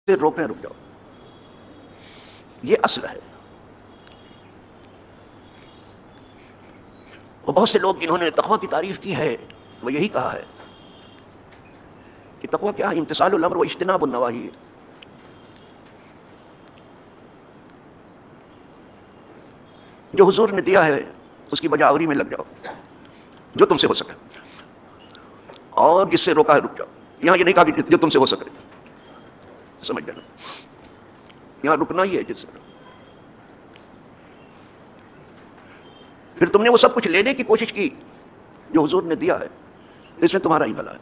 سے روکیں رک جاؤ، یہ اصل ہے۔ اور بہت سے لوگ جنہوں نے تقویٰ کی تعریف کی ہے وہ یہی کہا ہے کہ تقویٰ کیا ہے؟ امتثال الامر و اجتناب النواہی۔ جو حضور نے دیا ہے اس کی بجاوری میں لگ جاؤ جو تم سے ہو سکے، اور جس سے روکا ہے رک جاؤ۔ یہاں یہ نہیں کہا کہ جو تم سے ہو سکے، سمجھ لینا یہاں رکنا ہی ہے جس سے۔ پھر تم نے وہ سب کچھ لینے کی کوشش کی جو حضور نے دیا ہے، اس میں تمہارا ہی بھلا ہے۔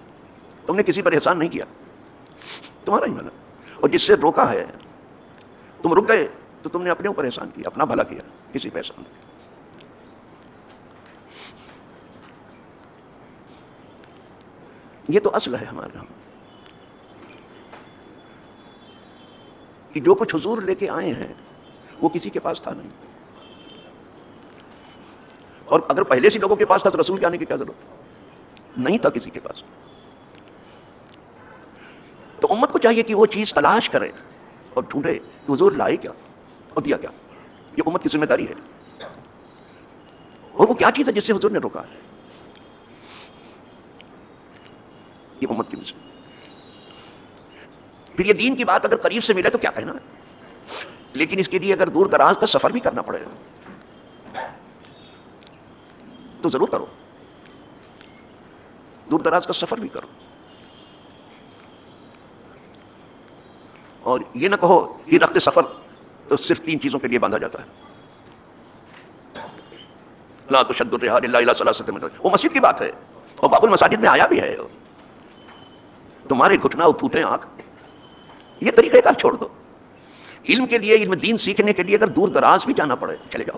تم نے کسی پر احسان نہیں کیا، تمہارا ہی بھلا۔ اور جس سے روکا ہے تم رک گئے تو تم نے اپنے اوپر احسان کیا، اپنا بھلا کیا، کسی پہ احسان نہیں کیا۔ یہ تو اصل ہے ہمارے یہاں کہ جو کچھ حضور لے کے آئے ہیں وہ کسی کے پاس تھا نہیں، اور اگر پہلے سے لوگوں کے پاس تھا تو رسول کے آنے کی کیا ضرورت؟ نہیں تھا کسی کے پاس۔ تو امت کو چاہیے کہ وہ چیز تلاش کرے اور ڈھونڈے کہ حضور لائے کیا اور دیا کیا۔ یہ امت کی ذمہ داری ہے، اور وہ کیا چیز ہے جس سے حضور نے روکا ہے، یہ امت کی ذمہ۔ پھر یہ دین کی بات اگر قریب سے ملے تو کیا کہنا ہے، لیکن اس کے لیے اگر دور دراز کا سفر بھی کرنا پڑے تو ضرور کرو، دور دراز کا سفر بھی کرو۔ اور یہ نہ کہو کہ رخت سفر تو صرف 3 چیزوں کے لیے باندھا جاتا ہے، لا تشد الرحال الا الى ثلاثة مساجد۔ وہ مسجد کی بات ہے، اور باب المساجد میں آیا بھی ہے تمہارے گھٹنا اور پھوٹے آنکھ۔ یہ طریقہ کار چھوڑ دو۔ علم کے لیے، علم دین سیکھنے کے لیے اگر دور دراز بھی جانا پڑے چلے جاؤ۔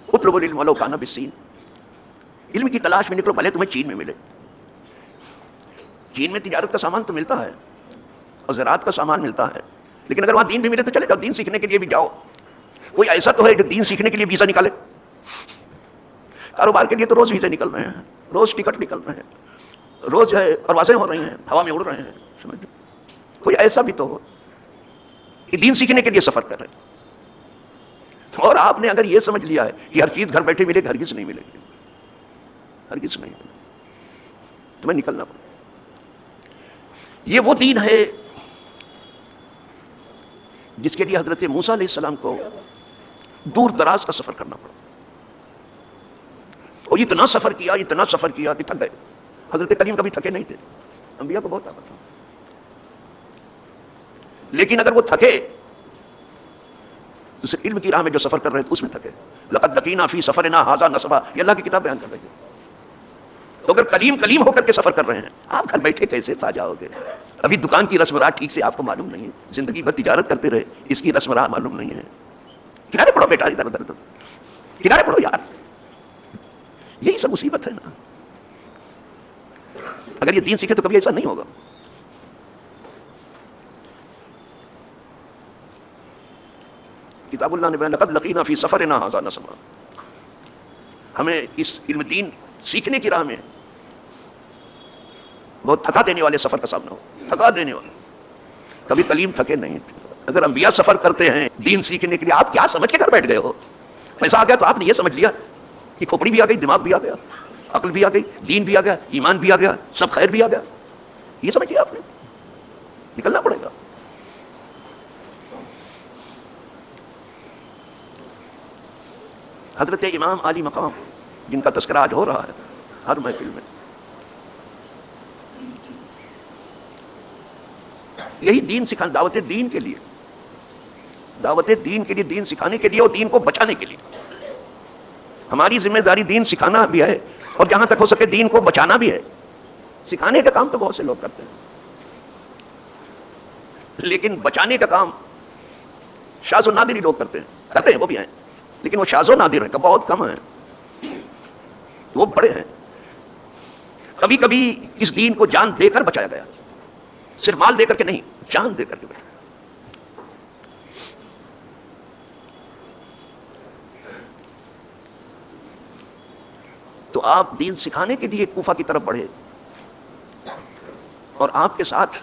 اطلبوا العلم ولو کان بالصین، علم کی تلاش میں نکلو، بھلے تمہیں چین میں ملے۔ چین میں تجارت کا سامان تو ملتا ہے اور زراعت کا سامان ملتا ہے، لیکن اگر وہاں دین بھی ملے تو چلے جاؤ، دین سیکھنے کے لیے بھی جاؤ۔ کوئی ایسا تو ہے جو دین سیکھنے کے لیے ویزا نکالے؟ کاروبار کے لیے تو روز ویزے نکل رہے ہیں، روز ٹکٹ نکل رہے ہیں، روز جو ہے پروازیں ہو رہی ہیں، ہوا میں اڑ رہے ہیں، سمجھ لو۔ کوئی ایسا بھی تو ہو کہ دین سیکھنے کے لیے سفر کر رہے ہیں۔ اور آپ نے اگر یہ سمجھ لیا ہے کہ ہر چیز گھر بیٹھے ملے گی، ہرگز نہیں ملے گی، ہرگز نہیں ملے گی، تمہیں نکلنا پڑے۔ یہ وہ دین ہے جس کے لیے حضرت موسیٰ علیہ السلام کو دور دراز کا سفر کرنا پڑا، اور اتنا سفر کیا، اتنا سفر کیا کہ تھک گئے۔ حضرت کریم کبھی تھکے نہیں تھے، انبیاء کو بہت طاقت تھا، لیکن اگر وہ تھکے تو صرف علم کی راہ میں جو سفر کر رہے تھے اس میں تھکے۔ لقد لقینا فی سفرنا ھذا نصبا، یہ اللہ کی کتاب بیان کر رہی ہے۔ تو اگر کلیم ہو کر کے سفر کر رہے ہیں، آپ گھر بیٹھے کیسے پا جاؤ گے؟ ابھی دکان کی رسم راہ ٹھیک سے آپ کو معلوم نہیں ہے، زندگی بھر تجارت کرتے رہے، اس کی رسم راہ معلوم نہیں ہے۔ کنارے پڑھو بیٹا، ادھر ادھر ادھر کنارے پڑھو یار، یہی سب مصیبت ہے نا۔ اگر یہ دین سیکھے تو کبھی ایسا نہیں ہوگا۔ کتاب اللہ نے بیان لقد لقینا فی سفرنا ھذا نصبا، ہمیں اس علم دین سیکھنے کی راہ میں بہت تھکا دینے والے سفر کا سامنا ہو، تھکا دینے والے۔ کبھی کلیم تھکے نہیں تھے۔ اگر انبیاء سفر کرتے ہیں دین سیکھنے کے لیے، آپ کیا سمجھ کے گھر بیٹھ گئے ہو؟ پیسہ آ گیا تو آپ نے یہ سمجھ لیا کہ کھوپڑی بھی آ گئی، دماغ بھی آ گیا، عقل بھی آ گئی، دین بھی آ گیا، ایمان بھی آ گیا، سب خیر بھی آ گیا، یہ سمجھ لیا آپ نے؟ نکلنا پڑے گا۔ حضرت امام عالی مقام جن کا تذکرہ آج ہو رہا ہے ہر محفل میں، یہی دین سکھانے، دعوت دین کے لیے، دعوت دین کے لیے، دین سکھانے کے لیے اور دین کو بچانے کے لیے۔ ہماری ذمہ داری دین سکھانا بھی ہے، اور جہاں تک ہو سکے دین کو بچانا بھی ہے۔ سکھانے کا کام تو بہت سے لوگ کرتے ہیں، لیکن بچانے کا کام شاذ و نادر ہی لوگ کرتے ہیں، وہ بھی ہیں، لیکن وہ شاذ و نادر ہیں، بہت کم ہیں، وہ بڑے ہیں۔ کبھی کبھی اس دین کو جان دے کر بچایا گیا، صرف مال دے کر کے نہیں، جان دے کر کے بچایا۔ تو آپ دین سکھانے کے لیے کوفہ کی طرف بڑھے، اور آپ کے ساتھ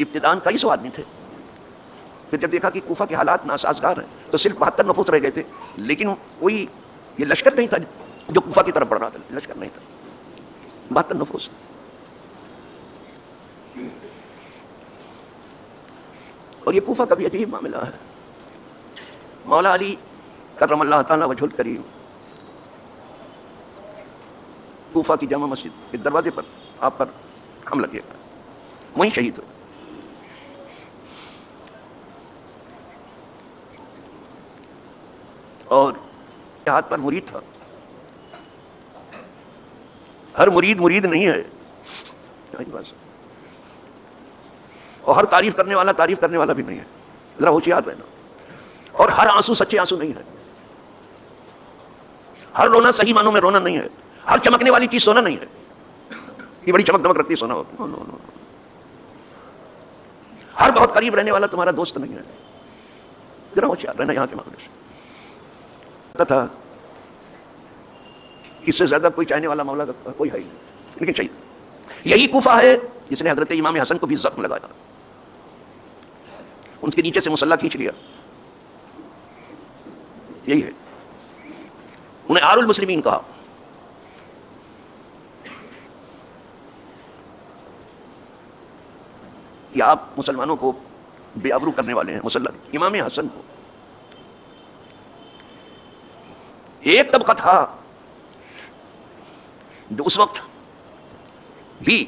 ابتداءً 200 آدمی تھے، پھر جب دیکھا کہ کوفہ کے حالات ناسازگار ہیں تو صرف 72 نفوس رہ گئے تھے، لیکن کوئی یہ لشکر نہیں تھا جو کوفہ کی طرف بڑھ رہا تھا، لشکر نہیں تھا، 72 نفوس تھے. اور یہ کوفہ کا بھی عجیب معاملہ ہے. مولا علی کرم اللہ تعالیٰ وجہ الکریم کوفہ کی جامع مسجد کے دروازے پر آپ پر حملہ کیا گیا، وہیں شہید ہوئے. اور ہاتھ پر مرید تھا. ہر مرید نہیں ہے، اور ہر تعریف کرنے والا بھی نہیں ہے. ذرا ہوشیار رہنا. اور ہر آنسو سچے آنسو نہیں ہے. ہر رونا صحیح معنوں میں رونا نہیں ہے. ہر چمکنے والی چیز سونا نہیں ہے. یہ بڑی چمک دمک رکھتی ہے سونا. ہر بہت قریب رہنے والا تمہارا دوست نہیں ہے. ذرا ہوشیار رہنا یہاں کے معاملے سے. تھا اس سے زیادہ کوئی چاہنے والا مولا کا کوئی ہے ہی نہیں، لیکن شہید. یہی کوفہ ہے جس نے حضرت امام حسن کو بھی زخم لگایا، ان کے نیچے سے مسلح کھینچ لیا. یہی ہے. انہیں آر المسلمین کہا. یا آپ مسلمانوں کو بے آبرو کرنے والے ہیں. مسلح امام حسن کو ایک طبقہ تھا جو اس وقت بھی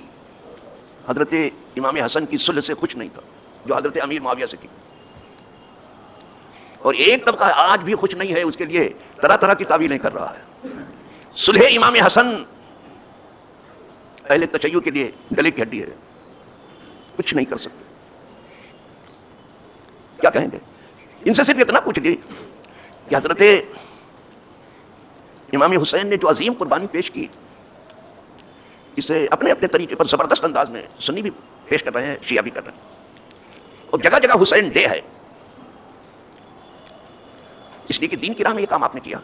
حضرت امام حسن کی صلح سے خوش نہیں تھا، جو حضرت امیر معاویہ سے کی. اور ایک طبقہ آج بھی خوش نہیں ہے، اس کے لیے طرح طرح کی تعویلیں کر رہا ہے. صلح امام حسن اہل تشیع کے لیے گلے کی ہڈی ہے، کچھ نہیں کر سکتے. کیا کہیں گے؟ ان سے صرف اتنا پوچھ لیے کہ حضرت امام حسین نے جو عظیم قربانی پیش کی، اسے اپنے اپنے طریقے پر زبردست انداز میں سنی بھی پیش کر رہے ہیں، شیعہ بھی کر رہے ہیں. اور جگہ جگہ حسین ڈے ہے، اس لیے کہ دین کی راہ میں یہ کام آپ نے کیا.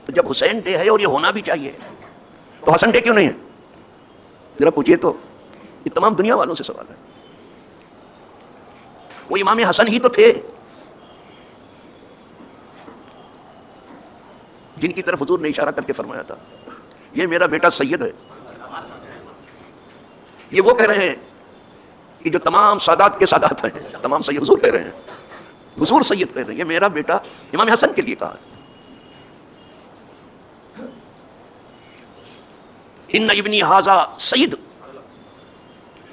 تو جب حسین ڈے ہے اور یہ ہونا بھی چاہیے تو حسن ڈے کیوں نہیں ہے؟ ذرا پوچھئے تو. یہ تمام دنیا والوں سے سوال ہے. وہ امام حسن ہی تو تھے جن کی طرف حضور نے اشارہ کر کے فرمایا تھا یہ میرا بیٹا سید ہے. یہ وہ کہہ رہے ہیں کہ جو تمام سادات کے سادات ہیں، تمام سید حضور کہہ رہے ہیں، حضور سید کہہ رہے ہیں یہ میرا بیٹا امام حسن کے لیے کہا ہے. ان ابنی ھذا سید.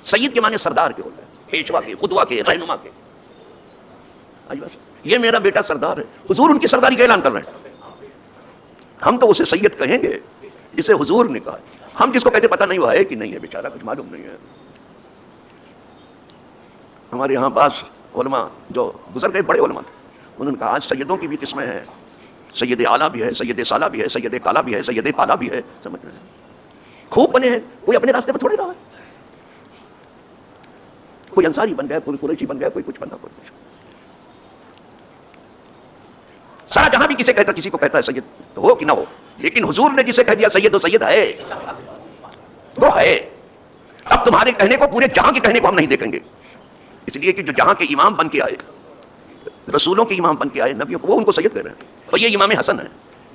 سید کے معنی سردار کے ہوتے ہیں، پیشوا کے، قدوہ کے، رہنما کے. یہ میرا بیٹا سردار ہے. حضور ان کی سرداری کا اعلان کر رہے ہیں. ہم تو اسے سید کہیں گے جسے حضور نے کہا. ہم جس کو کہتے پتہ نہیں وہ ہے کہ نہیں ہے، بیچارہ کچھ معلوم نہیں ہے. ہمارے یہاں بعض علماء جو گزر گئے بڑے علماء تھے، انہوں نے کہا آج سیدوں کی بھی قسمیں ہیں، سید اعلیٰ بھی ہے، سید سالہ بھی ہے، سید کالا بھی ہے، سید پالا بھی ہے. سمجھ رہے ہیں؟ خوب بنے ہیں. کوئی اپنے راستے پر تھوڑے رہا ہے. کوئی انصاری بن گیا، کوئی قریشی بن گیا، کوئی کچھ بنا، کوئی کچھ. سارا جہاں بھی کسی کہتا، کسی کو کہتا ہے سید، تو ہو کہ نہ ہو، لیکن حضور نے جسے کہہ دیا سید، تو سید ہے، وہ ہے. اب تمہارے کہنے کو، پورے جہاں کے کہنے کو ہم نہیں دیکھیں گے. اس لیے کہ جو جہاں کے امام بن کے آئے، رسولوں کے امام بن کے آئے، نبیوں کو، وہ ان کو سید کہہ رہے ہیں. اور یہ امام حسن ہے.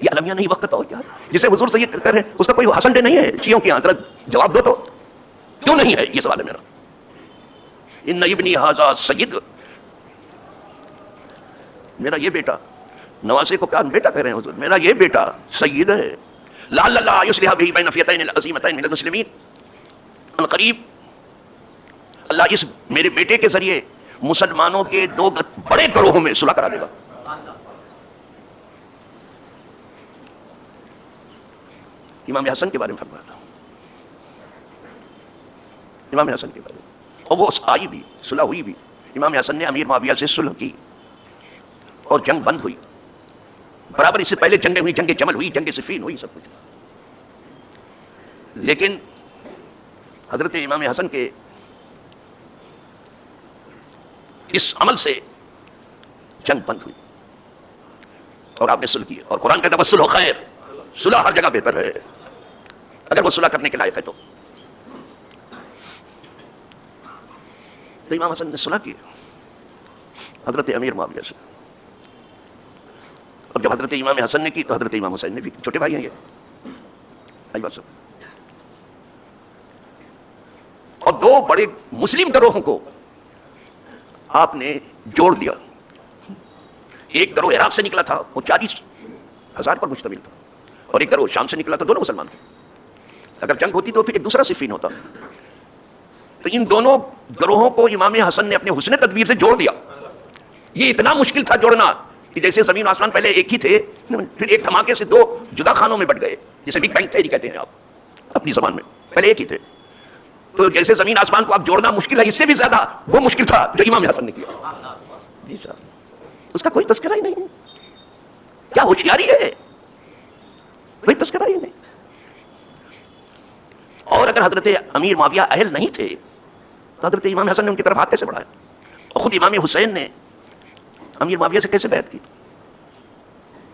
یہ المیہ نہیں وقت اور کیا جسے حضور سید کہہ رہے ہیں، اس کا کوئی حسن ڈے نہیں ہے شیعوں کی. حضرت جواب دو تو کیوں نہیں ہے؟ یہ سوال ہے میرا. ان ابنی ھذا سید، میرا یہ بیٹا، نواسے کو پیار بیٹا کہہ رہے ہیں حضور، میرا یہ بیٹا سید ہے. لعل اللہ یصلح بہ بین فئتین العظیمتین من المسلمین. ان قریب اللہ اس میرے بیٹے کے ذریعے مسلمانوں کے دو بڑے گروہوں میں صلح کرا دے گا. امام حسن کے بارے میں فرمایا تھا، امام حسن کے بارے میں. اور وہ آئی بھی، صلح ہوئی بھی. امام حسن نے امیر معاویہ سے صلح کی اور جنگ بند ہوئی. برابر اس سے پہلے جنگیں ہوئی، جنگ جمل ہوئی، جنگ صفین ہوئی، سب کچھ. لیکن حضرت امام حسن کے اس عمل سے جنگ بند ہوئی اور آپ نے صلح کی. اور قرآن کہتا ہے والصلح خیر. صلح ہر جگہ بہتر ہے اگر وہ صلح کرنے کے لائق ہے تو. تو امام حسن نے صلح کی حضرت امیر معاویہ سے. اور جب حضرت امام حسن نے کی تو حضرت امام حسین نے بھی. چھوٹے بھائی ہیں یہ. اور دو بڑے مسلم گروہوں کو آپ نے جوڑ دیا. ایک گروہ عراق سے نکلا تھا, وہ 40,000 پر مشتمل تھا, اور ایک گروہ شام سے نکلا تھا, دونوں مسلمان تھے. اگر جنگ ہوتی تو پھر ایک دوسرا صفین ہوتا. تو ان دونوں گروہوں کو امام حسن نے اپنے حسن تدبیر سے جوڑ دیا. یہ اتنا مشکل تھا جوڑنا کہ جیسے زمین آسمان پہلے ایک ہی تھے, پھر ایک دھماکے سے دو جدا خانوں میں بٹ گئے, جیسے بگ بینگ تھیوری کہتے ہیں آپ اپنی زبان میں. پہلے ایک ہی تھے. تو جیسے زمین آسمان کو آپ جوڑنا مشکل ہے, اس سے بھی زیادہ وہ مشکل تھا جو امام حسن نے کیا. جی صاحب, اس کا کوئی تذکرہ ہی نہیں. کیا ہوشیاری ہے, کوئی تذکرہ ہی نہیں. اور اگر حضرت امیر معاویہ اہل نہیں تھے تو حضرت امام حسن نے ان کی طرف ہاتھ کیسے بڑھایا؟ اور خود امام حسین نے امیر معاویہ سے کیسے بیعت کی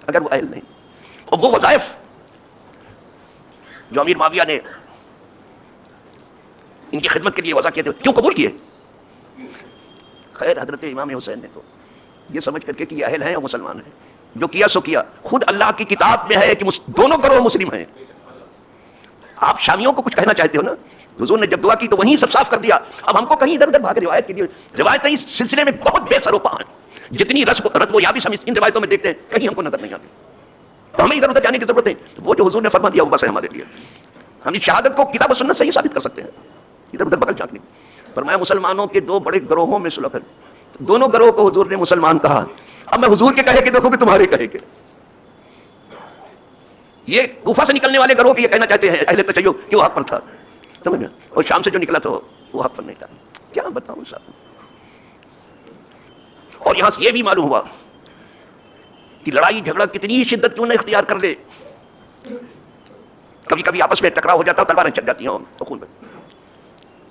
اگر وہ اہل نہیں؟ اور وہ وظائف جو امیر معاویہ نے ان کی خدمت کے لیے وضع کیے تھے, کیوں قبول کیے؟ خیر, حضرت امام حسین نے تو یہ سمجھ کر کے کہ یہ اہل ہیں اور مسلمان ہیں, جو کیا سو کیا. خود اللہ کی کتاب میں ہے کہ دونوں گروہ مسلم ہیں. آپ شامیوں کو کچھ کہنا چاہتے ہو نا, حضور نے جب دعا کی تو وہیں سب صاف کر دیا. اب ہم کو کہیں ادھر ادھر بھاگ روایت کی, روایتیں اس سلسلے میں بہت بے سروپا ہیں. جتنی رت و یابی ہم ان روایتوں میں دیکھتے ہیں کہیں ہم کو نظر نہیں آتی. تو ہمیں ادھر ادھر جانے کی ضرورت ہے. وہ جو حضور نے فرما دیا وہ بس ہے ہمارے لیے. ہم اس شہادت کو کتاب و سنت سے ہی ثابت کر سکتے ہیں, ادھر ادھر بغل جھانکنے. فرمایا مسلمانوں کے دو بڑے گروہوں میں صلح کر. دونوں گروہ کو حضور نے مسلمان کہا. اب میں حضور کے کہے کے دیکھو کہ تمہارے کہے کے. یہ کوفہ سے نکلنے والے گروہ یہ کہنا چاہتے ہیں اہل تشیع کہ وہ حق پر تھا, سمجھ گئے, اور شام سے جو نکلا تھا وہ حق پر نہیں تھا. کیا بتاؤں صاحب. اور یہاں سے یہ بھی معلوم ہوا کہ لڑائی جھگڑا کتنی شدت کیوں نہ اختیار کر لے, کبھی کبھی آپس میں ٹکراؤ ہو جاتا, تلواریں چل جاتی ہیں تو خون میں,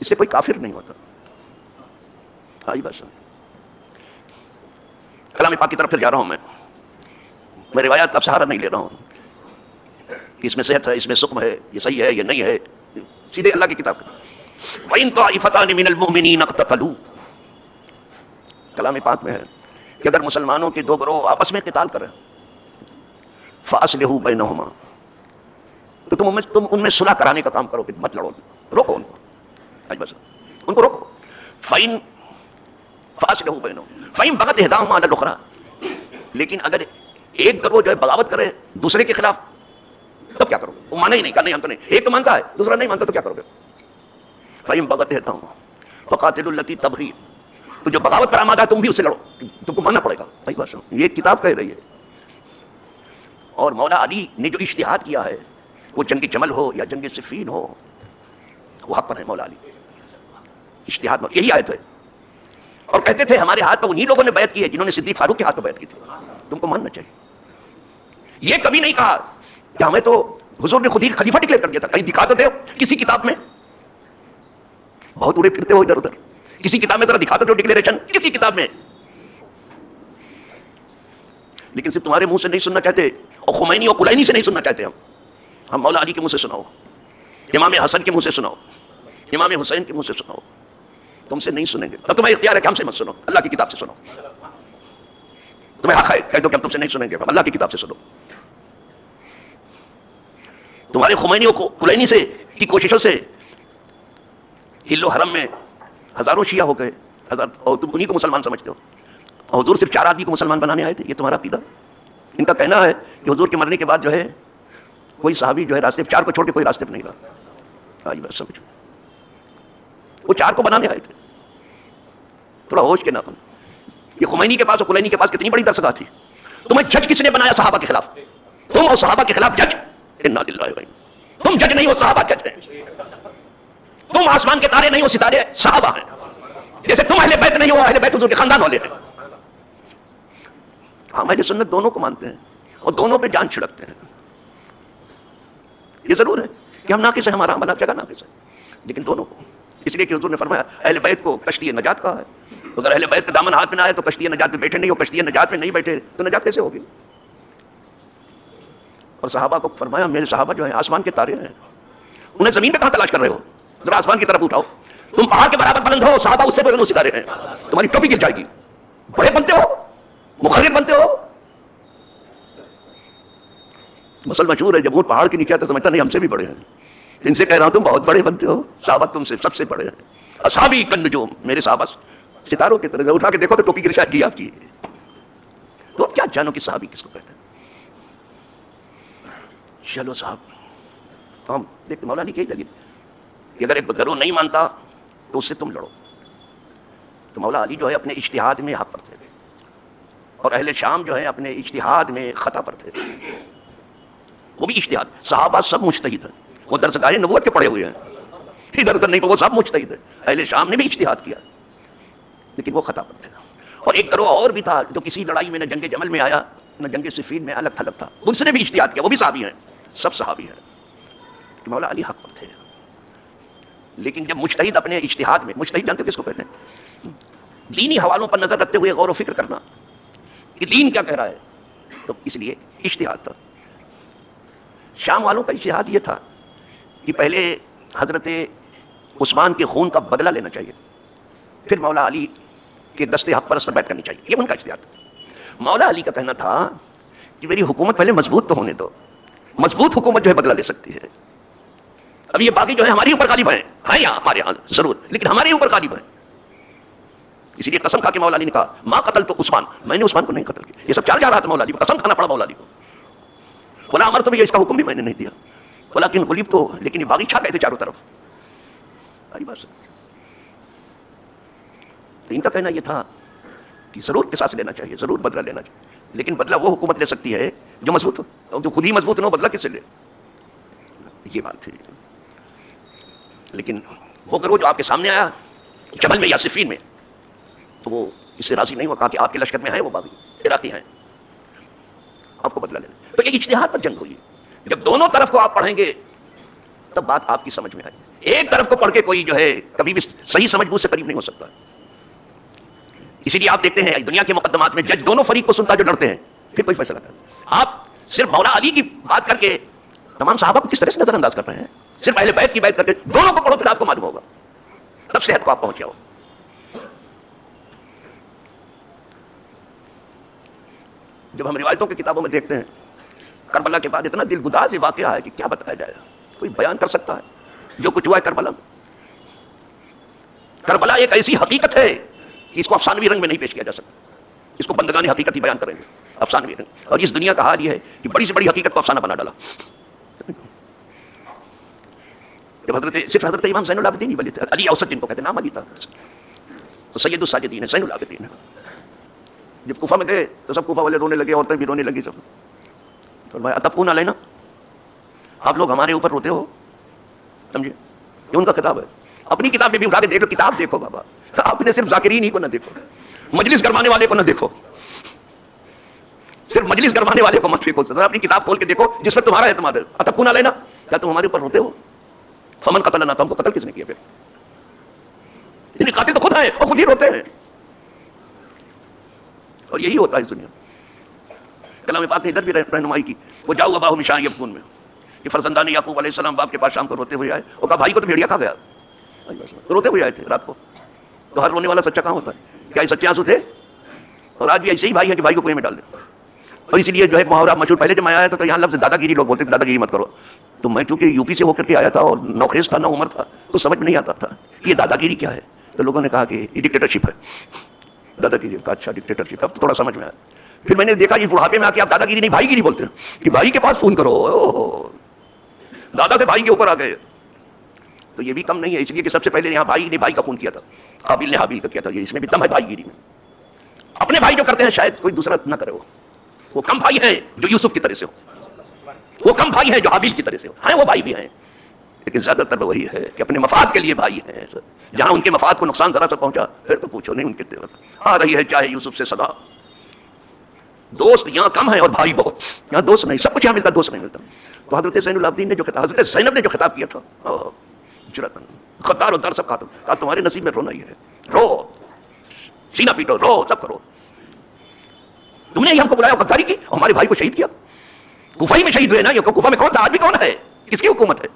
اس سے کوئی کافر نہیں ہوتا. آئی بس کلام پاک کی طرف پھر جا رہا ہوں. میں روایات کا سہارا نہیں لے رہا ہوں کہ اس میں صحت ہے, اس میں سقم ہے, یہ صحیح ہے, یہ نہیں ہے. سیدھے اللہ کی کتاب. وَإِن طَائِفَتَانِ مِنَ الْمُؤْمِنِينَ اقْتَتَلُوا, کلام پاک میں ہے کہ اگر مسلمانوں کے دو گروہ آپس میں قتال کریں فَأَصْلِحُوا بَيْنَهُمَا, تو تم ان میں صلح کرانے کا کام کرو, کہ مت لڑو, روکو ان کو. بس ان کو روکو. فَأَصْلِحُوا بَيْنَهُمْ فَإِن بَغَتْ إِحْدَاهُمَا عَلَى الْأُخْرَىٰ, لیکن اگر ایک گروہ جو ہے بغاوت کرے دوسرے کے خلاف, تب کیا کرو؟ وہ مانا ہی نہیں, کہا نہیں ہم تو نہیں. ایک تو مانتا ہے دوسرا نہیں مانتا, تو کیا کرو گے؟ فَإِن بَغَتْ إِحْدَاهُمَا فَقَاتِلُوا الَّتِي تَبْغِي, تو جو بغاوت پر آمادہ ہے تم بھی اسے لڑو, تم کو ماننا پڑے گا. بھائی بات سنو, یہ کتاب کہہ رہی ہے. اور مولا علی نے جو اجتہاد کیا ہے, وہ جنگ جمل ہو یا جنگ صفین ہو, وہ حق پر ہے. مولا علی اجتہاد میں یہی آیت ہے. اور کہتے تھے ہمارے ہاتھ پہ انہی لوگوں نے بیعت کی ہے جنہوں نے صدیق فاروق کے ہاتھ پہ بیعت کی تھی. تم کو ماننا چاہیے. یہ کبھی نہیں کہا کہ ہمیں تو حضور نے خود ہی خلیفہ ڈکلیئر کر دیا تھا. کہیں دکھا تو دے کسی کتاب میں, بہت اڑے پھرتے ہو ادھر ادھر, کسی کتاب میں ذرا دکھا دو ڈکلیریشن کسی کتاب میں. لیکن صرف تمہارے منہ سے نہیں سننا چاہتے, اور خمینی اور کلینی سے نہیں سننا چاہتے. ہم مولا علی کے منہ سے سناؤ, امام حسن کے منہ سے سناؤ, امام حسین کے منہ سے سناؤ. تم سے نہیں سنیں گے. اب تمہیں اختیار ہے کہ ہم سے مت سنو, اللہ کی کتاب سے سنو. تمہیں حق ہے کہہ دو کہ ہم تم سے نہیں سنیں گے, اللہ کی کتاب سے سنو. تمہارے خمینی اور کلینی سے کی کوششوں سے ہل و حرم میں ہزاروں شیعہ ہو گئے, اور تم انہی کو مسلمان سمجھتے ہو. اور حضور صرف 4 آدمی کو مسلمان بنانے آئے تھے, یہ تمہارا عقیدہ. ان کا کہنا ہے کہ حضور کے مرنے کے بعد جو ہے کوئی صحابی جو ہے راستے 4 کو چھوڑ کے کوئی راستے پہ نہیں رہا. آج بس سمجھو, وہ 4 کو بنانے آئے تھے. تھوڑا ہوش کے ناخن. یہ خمینی کے پاس اور کلینی کے پاس کتنی بڑی درسگاہ تھی. تمہیں جج کس نے بنایا صحابہ کے خلاف؟ تم اور صحابہ کے خلاف جج. انا للہ و انا, تم جج نہیں ہو, صحابہ جج ہیں. تم آسمان کے تارے نہیں ہو, ستارے صحابہ ہیں. جیسے تم اہل بیت نہیں ہو, اہل بیت حضور کے خاندان والے ہیں. ہم اہل سنت دونوں کو مانتے ہیں اور دونوں پہ جان چھڑکتے ہیں. یہ ضرور ہے کہ ہم ناقص ہیں, ہمارا عمل ہر جگہ ناقص ہے, لیکن دونوں کو. اس لیے کہ حضور نے فرمایا اہل بیت کو کشتی نجات کہا ہے. اگر اہل بیت کا دامن ہاتھ میں نہ آئے تو کشتی نجات میں بیٹھے نہیں ہو, کشتی نجات میں نہیں بیٹھے تو نجات کیسے ہوگی؟ اور صحابہ کو فرمایا میرے صحابہ جو ہیں آسمان کے تارے ہیں, انہیں زمین پہ کہاں تلاش کر رہے ہو, ذرا آسمان کی طرف اٹھاؤ. تم پہاڑ کے برابر بلند ہو، صحابہ اس سے بلند ستارے ہیں، تمہاری ٹوپی گر جائے گی، بڑے بنتے ہو، مخرر بنتے ہو. مسئلہ مشہور ہے، جب وہ پہاڑ کے نیچے آتا سمجھتا نہیں ہم سے بھی بڑے ہیں. ان سے کہہ رہا ہوں تم بہت بڑے بنتے ہو، صحابہ تم سے سب سے بڑے ہیں. اصحابی کالنجوم، میرے صحابہ ستاروں کی طرح، اٹھا کے دیکھو تو ٹوپی گر جائے گی آپ کی. تو اب کیا جانو کہ صحابی کس کو کہتے ہیں. چلو صاحب، تو ہم دیکھتے مولا علی کی دلیل کہ اگر ایک گروہ نہیں مانتا تو اس سے تم لڑو. تو مولا علی جو ہے اپنے اجتہاد میں حق پر تھے، اور اہل شام جو ہے اپنے اجتہاد میں خطا پر تھے. وہ بھی اجتہاد، صحابہ سب مجتہد ہیں، وہ درسگاہ نبوت کے پڑھے ہوئے ہیں، ادھر ادھر نہیں، وہ سب مجتہد ہیں. اہل شام نے بھی اجتہاد کیا لیکن وہ خطا پر تھے. اور ایک گروہ اور بھی تھا جو کسی لڑائی میں نہ جنگ جمل میں آیا نہ جنگ صفین میں، الگ تھلگ تھا، اس نے بھی اجتہاد کیا، وہ بھی صحابی ہیں، سب صحابی ہیں. کہ مولا علی حق پر تھے. لیکن جب مجتہد اپنے اجتہاد میں، مجتہد جانتے ہو کس کو کہتے ہیں؟ دینی حوالوں پر نظر رکھتے ہوئے غور و فکر کرنا کہ دین کیا کہہ رہا ہے، تو اس لیے اجتہاد تھا. شام والوں کا اجتہاد یہ تھا کہ پہلے حضرت عثمان کے خون کا بدلہ لینا چاہیے، پھر مولا علی کے دستے حق پرست پر بیعت کرنی چاہیے. یہ ان کا اجتہاد تھا. مولا علی کا کہنا تھا کہ میری حکومت پہلے مضبوط تو ہونے دو، مضبوط حکومت جو ہے بدلہ لے سکتی ہے. اب یہ باقی جو ہے ہمارے اوپر غالب ہیں، ہاں یہاں ہمارے یہاں ضرور، لیکن ہمارے اوپر غالب ہیں. اسی لیے قسم کھا کے مولا علی نے کہا ما قتل تو عثمان، میں نے عثمان کو نہیں قتل کیا. یہ سب چل جا رہا تھا مولا علی کو، قسم کھانا پڑا مولا علی کو. بولا امر تو بھی، اس کا حکم بھی میں نے نہیں دیا، ولیکن غلیب تو، لیکن یہ باغی چھا گئے تھے چاروں طرف. ساری بات. تو ان کا کہنا یہ تھا کہ ضرور قصاص لینا چاہیے، ضرور بدلہ لینا چاہیے، لیکن بدلہ وہ حکومت لے سکتی ہے جو مضبوط ہو، اور جو خود ہی مضبوط نہ ہو بدلہ کس سے لے. یہ بات تھی. لیکن وہ گروہ جو آپ کے سامنے آیا جبل میں یا صفین میں، تو وہ اس سے راضی نہیں ہوا، کہا کہ آپ کے لشکر میں ہیں وہ باغی عراقی ہیں، آپ کو بدلہ لینا. تو یہ اجتہاد پر جنگ ہوئی. جب دونوں طرف کو آپ پڑھیں گے تب بات آپ کی سمجھ میں آئے. ایک طرف کو پڑھ کے کوئی جو ہے کبھی بھی صحیح سمجھ بوجھ سے قریب نہیں ہو سکتا. اسی لیے آپ دیکھتے ہیں دنیا کے مقدمات میں جج دونوں فریق کو سنتا جو لڑتے ہیں، پھر کوئی فیصلہ کرتا. آپ صرف مولا علی کی بات کر کے تمام صحابہ کو کس طرح سے نظر انداز کر رہے ہیں. صرف اہل بیت کی بیعت کر کے دونوں کو پڑھو پھر آپ کو معلوم ہوگا، تب صحت کو آپ پہنچ جاؤ. جب ہم روایتوں کی کتابوں میں دیکھتے ہیں کربلا کے بعد اتنا دل گداز واقعہ ہے کہ کیا بتایا جائے. کوئی بیان کر سکتا ہے جو کچھ ہوا ہے کربلا میں؟ کربلا ایک ایسی حقیقت ہے کہ اس کو افسانوی رنگ میں نہیں پیش کیا جا سکتا. اس کو بندگان حقیقت ہی بیان کریں گے، افسانوی رنگ. اور اس دنیا کا حال یہ ہے کہ بڑی سے بڑی حقیقت کو افسانہ بنا ڈالا. جب صرف حضرت امام زین العابدین ہی ولی تھے، علی اوسط جن کو کہتے ہیں، نام علی تھا، تو سید الساجدین ہے، زین العابدین ہے. جب کوفہ میں گئے تو سب کوفہ والے رونے لگے، عورتیں بھی رونے لگی. سب فرمایا اتبکون علینا، آپ لوگ ہمارے اوپر روتے ہو. سمجھے؟ یہ ان کا خطاب ہے. اپنی کتاب میں بھی اٹھا کے دیکھ لو، کتاب دیکھو بابا. اپنے صرف ذاکرین ہی کو نہ دیکھو، مجلس گرمانے والے کو نہ دیکھو، صرف مجلس گرمانے والے کو مت دیکھو. اپنی کتاب کھول کے دیکھو جس پر تمہارا اعتماد ہے. اتبکون علینا، کیا تم ہمارے اوپر روتے ہو؟ فمن قتلنا، تو ہم کو قتل کس نے کیا؟ پھر قاتل تو خود ہیں اور خود ہی روتے ہیں. اور یہی ہوتا ہے اس دنیا. کلام پاک نے ادھر بھی رہنمائی کی، وہ جاؤ اباہم نشان یبکون میں، یہ فرزندان یعقوب علیہ السلام باپ کے پاس شام کو روتے ہوئے آئے اور کہا بھائی کو تو بھیڑیا کھا گیا. روتے ہوئے آئے تھے رات کو. تو ہر رونے والا سچا کہاں ہوتا ہے؟ کیا یہ سچے آنسو تھے؟ اور آج بھی ایسے ہی بھائی ہیں کہ بھائی کو کنویں میں ڈال دیں. اور اسی لیے جو ہے محاورہ مشہور، پہلے جب میں آیا تھا تو یہاں لفظ دادا گیری لوگ بولتے تھے، دادا گیری مت کرو. تو میں چونکہ یو پی سے ہو کر کے آیا تھا اور نوخیز تھا، نہ عمر تھا، تو سمجھ میں نہیں آتا تھا یہ دادا گیری کیا ہے. تو لوگوں نے کہا کہ یہ ڈکٹیٹرشپ ہے. دادا گیری کا اچھا ڈکٹیٹرشپ، اب تو تھوڑا سمجھ میں آیا. پھر میں نے دیکھا یہ بڑھاپے میں آ کے آپ دادا گیری نہیں بھائی گیری بولتے ہیں کہ بھائی کے پاس فون کرو. دادا سے بھائی کے اوپر آ گئے. تو یہ بھی کم نہیں ہے، اس لیے کہ سب سے پہلے یہاں بھائی نے بھائی کا خون کیا تھا، قابیل نے حابیل کا کیا تھا. یہ اس میں بھی دم ہے بھائی گیری میں. اپنے بھائی جو کرتے ہیں شاید کوئی دوسرا نہ کرے. وہ کم بھائی ہیں جو یوسف کی طرح سے ہو، وہ کم بھائی ہیں جو حابیل کی طرح سے ہو. ہیں وہ بھائی بھی ہیں، لیکن زیادہ تر وہی ہے کہ اپنے مفاد کے لیے بھائی ہیں. جہاں ان کے مفاد کو نقصان ذرا سا پہنچا پھر تو پوچھو نہیں. ان کے آ رہی ہے چاہے یوسف سے صدا. دوست یہاں کم ہے اور بھائی بہت. یہاں دوست نہیں، سب کچھ یہاں ملتا، دوست نہیں ملتا. تو حضرت زین العابدین نے جو خطاب، حضرت زینب نے جو خطاب کیا تھا، جرأت خطار و در سب کہا تمہارے نصیب میں رونا ہی ہے. رو، سینہ پیٹو، رو، سب کرو. تم نے ہی ہم کو بلایا، غداری کی، اور ہمارے بھائی کو شہید کیا. کوفہ ہی میں شہید ہوئے نا. یہ کوفہ میں کون تھا؟ آج بھی کون ہے؟ کس کی حکومت ہے؟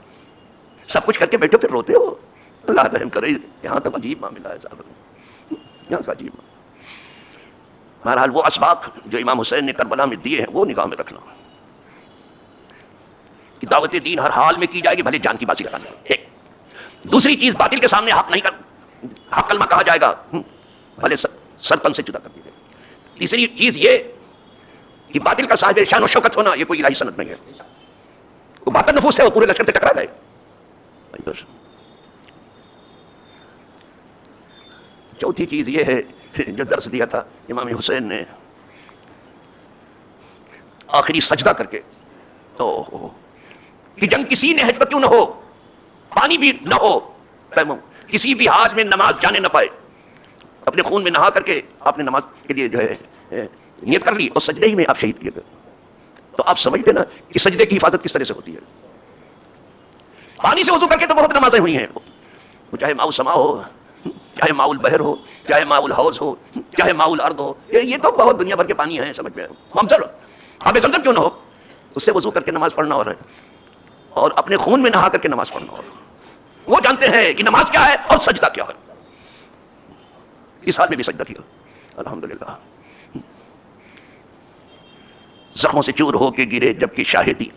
سب کچھ کر کے بیٹھے پھر روتے ہو. اللہ رحم کرے. یہاں تک عجیب معاملہ ہے صاحب، یہاں کا عجیب. بہرحال وہ اسباق جو امام حسین نے کربلا میں دیے ہیں وہ نگاہ میں رکھنا کہ دعوت دین ہر حال میں کی جائے گی، بھلے جان کی بازی لگانا. ایک دوسری چیز، باطل کے سامنے حق نہیں کر، حق کلمہ کہا جائے گا، بھلے سر تن سے جدا کر دیا جائے. تیسری چیز یہ کہ باطل کا صاحب شان و شوکت ہونا یہ کوئی الہی سند نہیں ہے، وہ باطل نفوس ہے، وہ پورے لشکر سے ٹکرا گئے. چوتھی چیز یہ ہے جو درس دیا تھا امام حسین نے آخری سجدہ کر کے، تو کہ جنگ کسی نہج پر کیوں نہ ہو، پانی بھی نہ ہو، کسی بھی حال میں نماز جانے نہ پائے، اپنے خون میں نہا کر کے آپ نے نماز کے لیے جو ہے نیت کر لی اور سجدے ہی میں آپ شہید کیے گئے. تو آپ سمجھتے نا کہ سجدے کی حفاظت کس طرح سے ہوتی ہے. پانی سے وضو کر کے تو بہت نمازیں ہوئی ہیں، وہ چاہے ماؤ سما ہو، چاہے ماؤ البحر ہو، چاہے ماؤ الحوض ہو، چاہے ماؤ الارض ہو، یہ تو بہت دنیا بھر کے پانی ہیں. سمجھ میں ہم سر آب زمزم کیوں نہ ہو، اس سے وضو کر کے نماز پڑھنا اور اپنے خون میں نہا کر کے نماز پڑھنا. وہ جانتے ہیں کہ نماز کیا ہے اور سجدہ کیا ہے. اس حال میں بھی سجدہ کیا الحمدللہ. زخموں سے چور ہو کے گرے جبکہ شاہدی،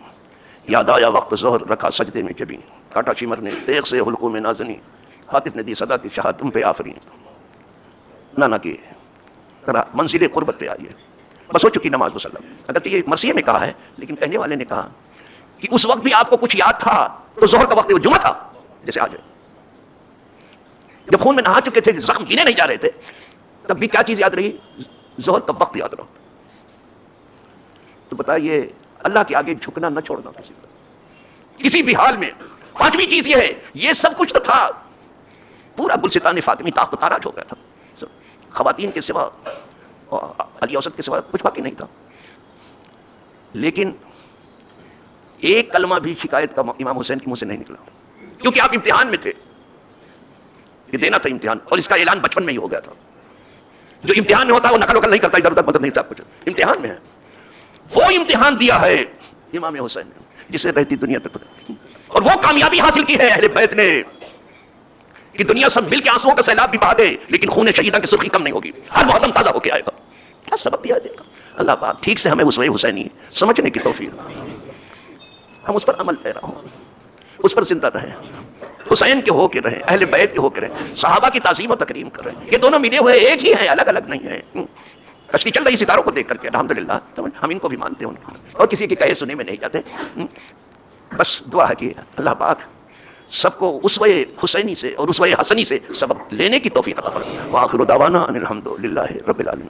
یاد آیا وقت ظہر رکھا سجدے میں جبین. کاٹا چمر نے تیغ سے حلقوں میں نازنی، حاطف نے دی صدا کی شاہ تم پہ آفرین. نانا کی طرح منزل قربت پہ آئیے، بس ہو چکی نماز وسلم. اگر یہ مسیح میں کہا ہے، لیکن کہنے والے نے کہا کہ اس وقت بھی آپ کو کچھ یاد تھا تو ظہر کا وقت جمعہ تھا جیسے آج ہے. جب خون میں نہا چکے تھے، زخم گنے نہیں جا رہے تھے، تب بھی کیا چیز یاد رہی؟ ظہر کا وقت یاد رہا. تو بتائیے اللہ کے آگے جھکنا نہ چھوڑنا کسی بھی حال میں. پانچویں چیز یہ ہے، یہ سب کچھ تو تھا، پورا گلستان فاطمی تاخت و تاراج ہو گیا تھا، خواتین کے سوا علی اوسط کے سوا کچھ باقی نہیں تھا. لیکن ایک کلمہ بھی شکایت کا امام حسین کے منہ سے نہیں نکلا، کیونکہ آپ امتحان میں تھے. یہ دینا تھا امتحان، اور اس کا اعلان بچپن میں ہی ہو گیا تھا. جو امتحان میں ہوتا ہے وہ نقل وقل نہیں کرتا، ادھر ادھر مدد نہیں تھا، کچھ امتحان میں ہے. وہ امتحان دیا ہے امام حسین نے جسے رہتی دنیا تک، اور وہ کامیابی حاصل کی ہے اہل بیت نے کہ دنیا سب مل کے آنسوؤں کا سیلاب بھی بہا دے لیکن خون شہیدہ کی سرخی کم نہیں ہوگی، ہر محرم تازہ ہو کے آئے گا. کیا سبق دیا دے گا اللہ پاک. ٹھیک سے ہمیں اسوہ حسینی سمجھنے کی توفیق، ہم اس پر عمل پیرا ہوں، اس پر زندہ رہیں، حسین کے ہو کے رہیں، اہل بیت کے ہو کے رہیں، صحابہ کی تعظیم و تکریم کریں. یہ دونوں ملے ہوئے ایک ہی ہیں، الگ الگ نہیں ہیں. کشتی چل رہی ستاروں کو دیکھ کر کے الحمدللہ، ہم ان کو بھی مانتے ہیں اور کسی کے کہے سنے میں نہیں جاتے. بس دعا ہے کہ اللہ پاک سب کو اسوہ حسینی سے اور اسوہ حسنی سے سبق لینے کی توفیق عطا فرمائے. وآخر دعوانا ان الحمد للہ رب العالمین.